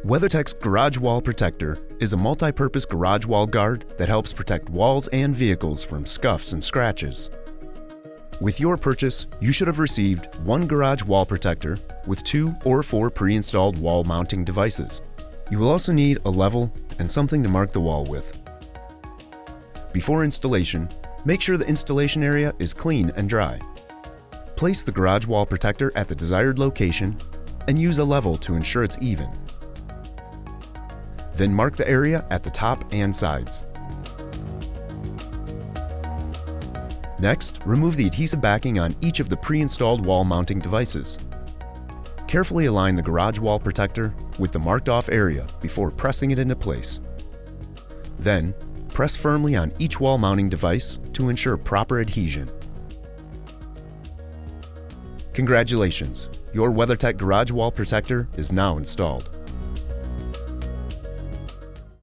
WeatherTech's Garage Wall Protector is a multi-purpose garage wall guard that helps protect walls and vehicles from scuffs and scratches. With your purchase, you should have received one garage wall protector with 2 or 4 pre-installed wall mounting devices. You will also need a level and something to mark the wall with. Before installation, make sure the installation area is clean and dry. Place the garage wall protector at the desired location and use a level to ensure it's even. Then mark the area at the top and sides. Next, remove the adhesive backing on each of the pre-installed wall mounting devices. Carefully align the garage wall protector with the marked off area before pressing it into place. Then, press firmly on each wall mounting device to ensure proper adhesion. Congratulations! Your WeatherTech Garage Wall Protector is now installed.